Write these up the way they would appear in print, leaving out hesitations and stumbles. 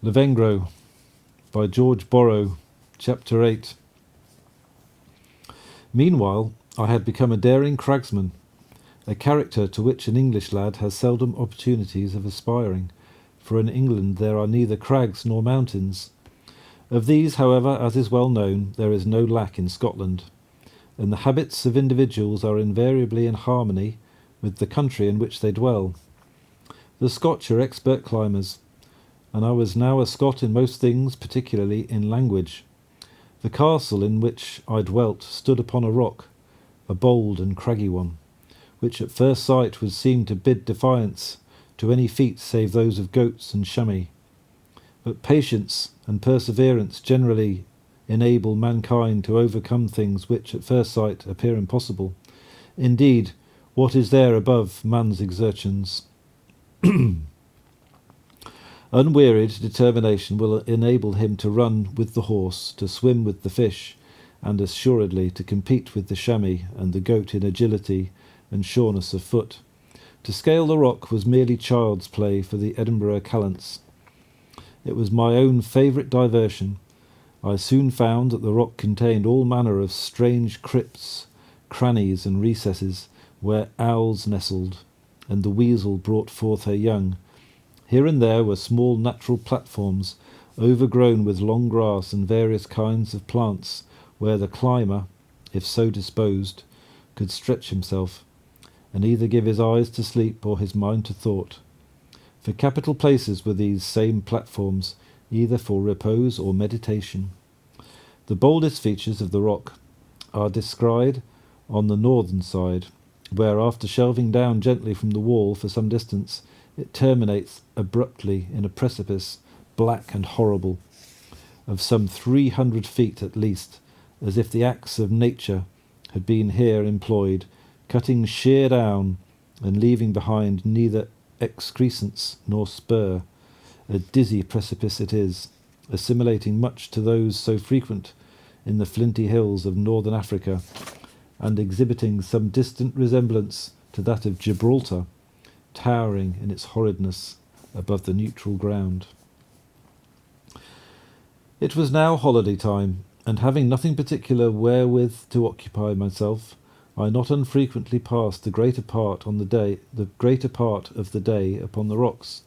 Lavengro by George Borrow, Chapter 8. Meanwhile, I had become a daring cragsman, a character to which an English lad has seldom opportunities of aspiring, for in England there are neither crags nor mountains. Of these, however, as is well known, there is no lack in Scotland, and the habits of individuals are invariably in harmony with the country in which they dwell. The Scotch are expert climbers, and I was now a Scot in most things, particularly in language. The castle in which I dwelt stood upon a rock, a bold and craggy one, which at first sight would seem to bid defiance to any feat save those of goats and chamois. But patience and perseverance generally enable mankind to overcome things which at first sight appear impossible. Indeed, what is there above man's exertions? Unwearied determination will enable him to run with the horse, to swim with the fish, and assuredly to compete with the chamois and the goat in agility and sureness of foot. To scale the rock was merely child's play for the Edinburgh callants. It was my own favourite diversion. I soon found that the rock contained all manner of strange crypts, crannies, and recesses, where owls nestled, and the weasel brought forth her young. Here and there were small natural platforms, overgrown with long grass and various kinds of plants, where the climber, if so disposed, could stretch himself, and either give his eyes to sleep or his mind to thought. For capital places were these same platforms, either for repose or meditation. The boldest features of the rock are descried on the northern side, where, after shelving down gently from the wall for some distance, it terminates abruptly in a precipice, black and horrible, of some 300 feet at least, as if the axe of nature had been here employed, cutting sheer down and leaving behind neither excrescence nor spur. A dizzy precipice it is, assimilating much to those so frequent in the flinty hills of northern Africa, and exhibiting some distant resemblance to that of Gibraltar, towering in its horridness above the neutral ground. It was now holiday time, and having nothing particular wherewith to occupy myself, I not unfrequently passed the greater part of the day upon the rocks.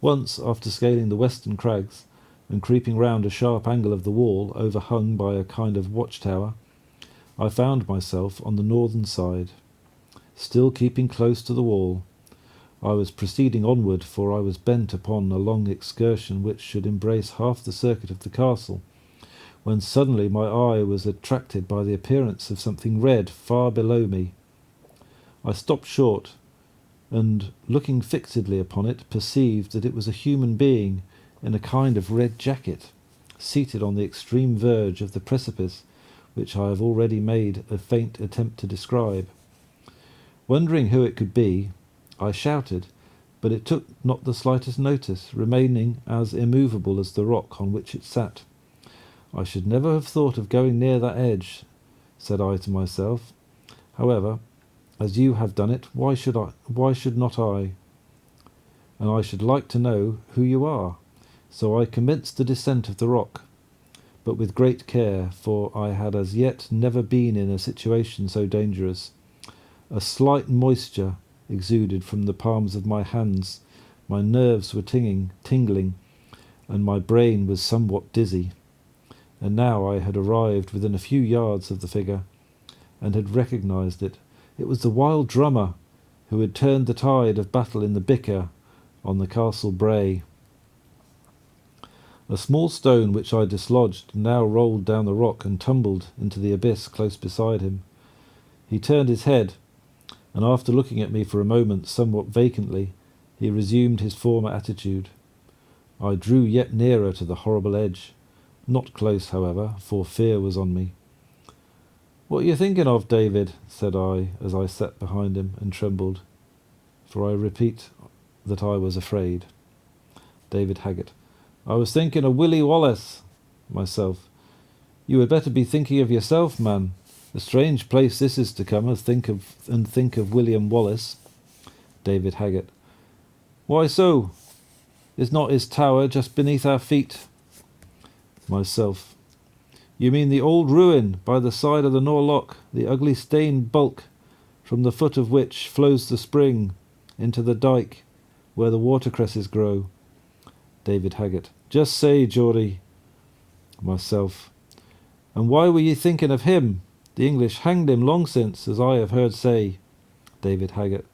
Once, after scaling the western crags, and creeping round a sharp angle of the wall overhung by a kind of watchtower, I found myself on the northern side, still keeping close to the wall. I was proceeding onward, for I was bent upon a long excursion which should embrace half the circuit of the castle, when suddenly my eye was attracted by the appearance of something red far below me. I stopped short, and, looking fixedly upon it, perceived that it was a human being in a kind of red jacket, seated on the extreme verge of the precipice, which I have already made a faint attempt to describe. Wondering who it could be, I shouted, but it took not the slightest notice, remaining as immovable as the rock on which it sat. I should never have thought of going near that edge, said I to myself. However, as you have done it, why should not I? And I should like to know who you are. So I commenced the descent of the rock, but with great care, for I had as yet never been in a situation so dangerous. A slight moisture exuded from the palms of my hands, my nerves were tingling, and my brain was somewhat dizzy. And now I had arrived within a few yards of the figure, and had recognized it. It was the wild drummer, who had turned the tide of battle in the bicker on the castle brae. A small stone which I dislodged now rolled down the rock and tumbled into the abyss close beside him. He turned his head, and after looking at me for a moment somewhat vacantly, he resumed his former attitude. I drew yet nearer to the horrible edge, not close, however, for fear was on me. "What are you thinking of, David?" said I, as I sat behind him and trembled, for I repeat that I was afraid. David Haggett: "I was thinking of Willie Wallace." Myself: "You had better be thinking of yourself, man. A strange place this is to come and think of William Wallace." David Haggett: "Why so? Is not his tower just beneath our feet? Myself. You mean the old ruin by the side of the Norloch, the ugly stained bulk, from the foot of which flows the spring into the dyke where the watercresses grow? David Haggett. Just say, Geordie. Myself. And why were ye thinking of him? The English hanged him long since, as I have heard say. David Haggett.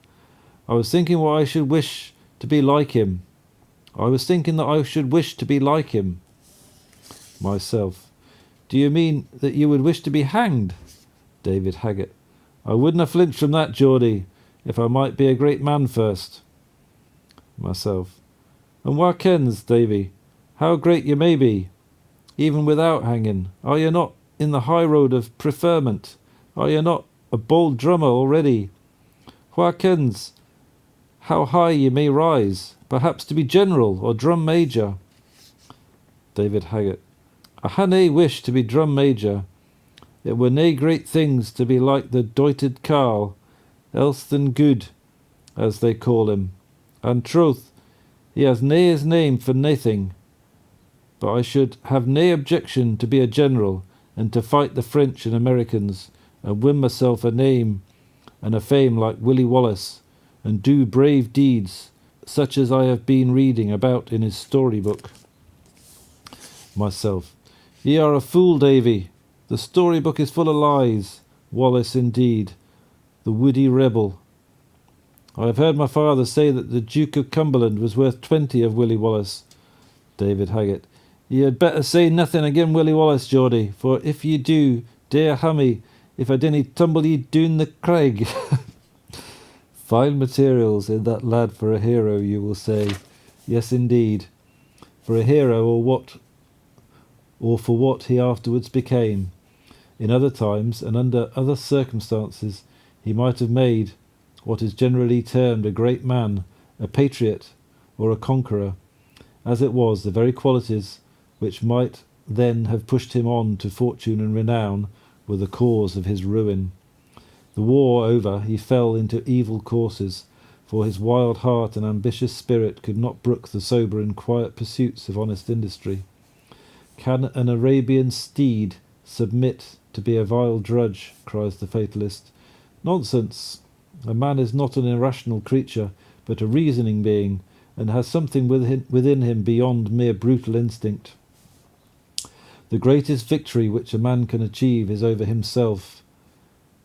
I was thinking what I should wish to be like him. I was thinking that I should wish to be like him. Myself. Do you mean that you would wish to be hanged? David Haggett. I wouldn't have flinched from that, Geordie, if I might be a great man first. Myself. And wha kens, Davy, how great you may be, even without hanging? Are you not in the high road of preferment? Are you not a bold drummer already? Wha kens how high you may rise, perhaps to be general or drum major? David Haggett. I ha nae wish to be drum major. It were nae great things to be like the doited carl, else than good, as they call him. And troth, he has nae his name for naething. But I should have nae objection to be a general, and to fight the French and Americans, and win myself a name and a fame like Willie Wallace, and do brave deeds, such as I have been reading about in his storybook. Myself. Ye are a fool, Davy. The storybook is full of lies. Wallace, indeed, the woody rebel. I have heard my father say that the Duke of Cumberland was worth 20 of Willie Wallace. David Haggett. Ye had better say nothing again Willie Wallace, Geordie, for if ye do, dear hummy, if I dinna tumble ye doon the craig. Fine materials in that lad for a hero, you will say. Yes, indeed. For a hero, or for what he afterwards became. In other times, and under other circumstances, he might have made what is generally termed a great man, a patriot, or a conqueror. As it was, the very qualities which might then have pushed him on to fortune and renown were the cause of his ruin. The war over, he fell into evil courses, for his wild heart and ambitious spirit could not brook the sober and quiet pursuits of honest industry. Can an Arabian steed submit to be a vile drudge? Cries the fatalist. Nonsense! A man is not an irrational creature, but a reasoning being, and has something within him beyond mere brutal instinct. The greatest victory which a man can achieve is over himself,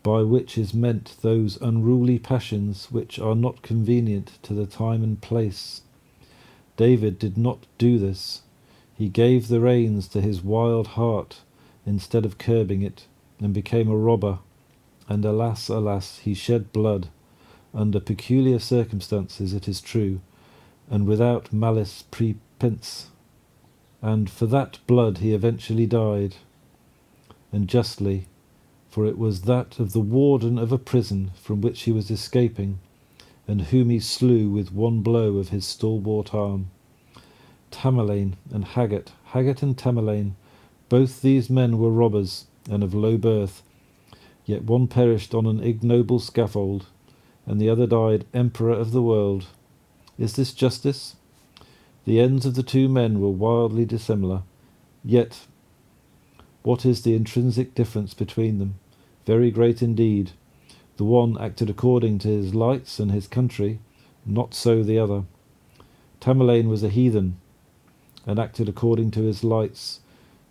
by which is meant those unruly passions which are not convenient to the time and place. David did not do this. He gave the reins to his wild heart instead of curbing it, and became a robber, and alas, alas, he shed blood, under peculiar circumstances, it is true, and without malice prepense, and for that blood he eventually died, and justly, for it was that of the warden of a prison from which he was escaping, and whom he slew with one blow of his stalwart arm. Tamerlane and Haggett and Tamerlane, both these men were robbers, and of low birth, yet one perished on an ignoble scaffold, and the other died emperor of the world. Is this justice? The ends of the two men were wildly dissimilar, yet what is the intrinsic difference between them? Very great indeed. The one acted according to his lights and his country, not so the other. Tamerlane was a heathen, and acted according to his lights.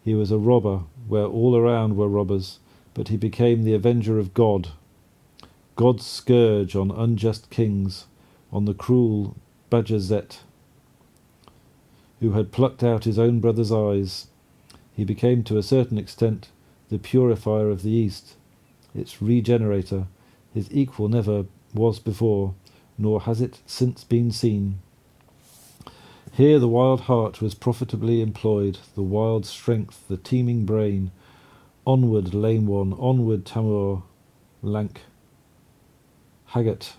He was a robber, where all around were robbers, but he became the avenger of God, God's scourge on unjust kings, on the cruel Bajazet, who had plucked out his own brother's eyes. He became to a certain extent the purifier of the East, its regenerator. His equal never was before, nor has it since been seen. Here the wild heart was profitably employed, the wild strength, the teeming brain. Onward, lame one, onward, Tamor, lank Haggett.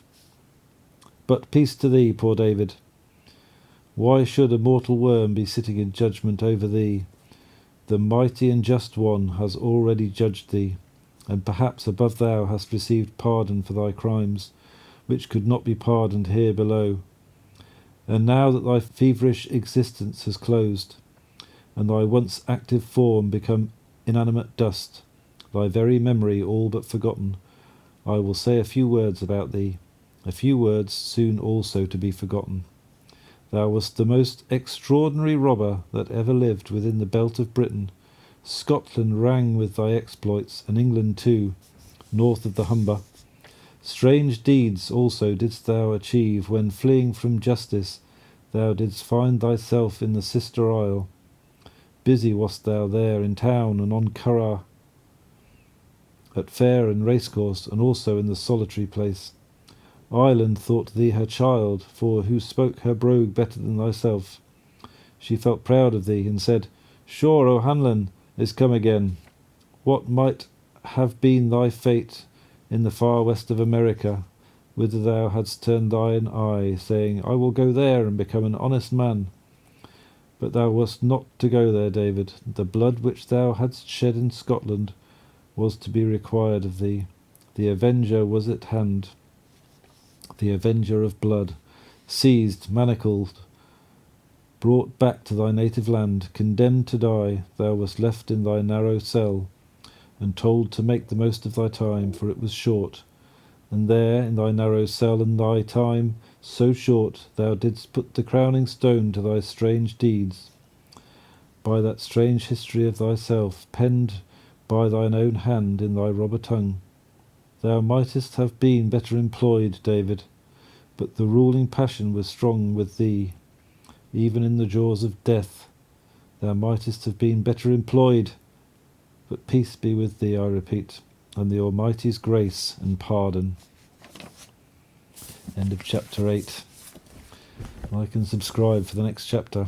But peace to thee, poor David. Why should a mortal worm be sitting in judgment over thee? The mighty and just one has already judged thee, and perhaps above thou hast received pardon for thy crimes, which could not be pardoned here below. And now that thy feverish existence has closed, and thy once active form become inanimate dust, thy very memory all but forgotten, I will say a few words about thee, a few words soon also to be forgotten. Thou wast the most extraordinary robber that ever lived within the belt of Britain. Scotland rang with thy exploits, and England too, north of the Humber. Strange deeds also didst thou achieve when, fleeing from justice, thou didst find thyself in the sister isle. Busy wast thou there in town and on Curragh, at fair and racecourse, and also in the solitary place. Ireland thought thee her child, for who spoke her brogue better than thyself? She felt proud of thee, and said, Sure O'Hanlon is come again. What might have been thy fate in the far west of America, whither thou hadst turned thine eye, saying, I will go there and become an honest man. But thou wast not to go there, David. The blood which thou hadst shed in Scotland was to be required of thee. The avenger was at hand, the avenger of blood, seized, manacled, brought back to thy native land, condemned to die. Thou wast left in thy narrow cell, and told to make the most of thy time, for it was short. And there, in thy narrow cell, and thy time so short, thou didst put the crowning stone to thy strange deeds, by that strange history of thyself, penned by thine own hand in thy robber tongue. Thou mightest have been better employed, David, but the ruling passion was strong with thee, even in the jaws of death. Thou mightest have been better employed, but peace be with thee, I repeat, and the Almighty's grace and pardon. End of chapter 8. Like and subscribe for the next chapter.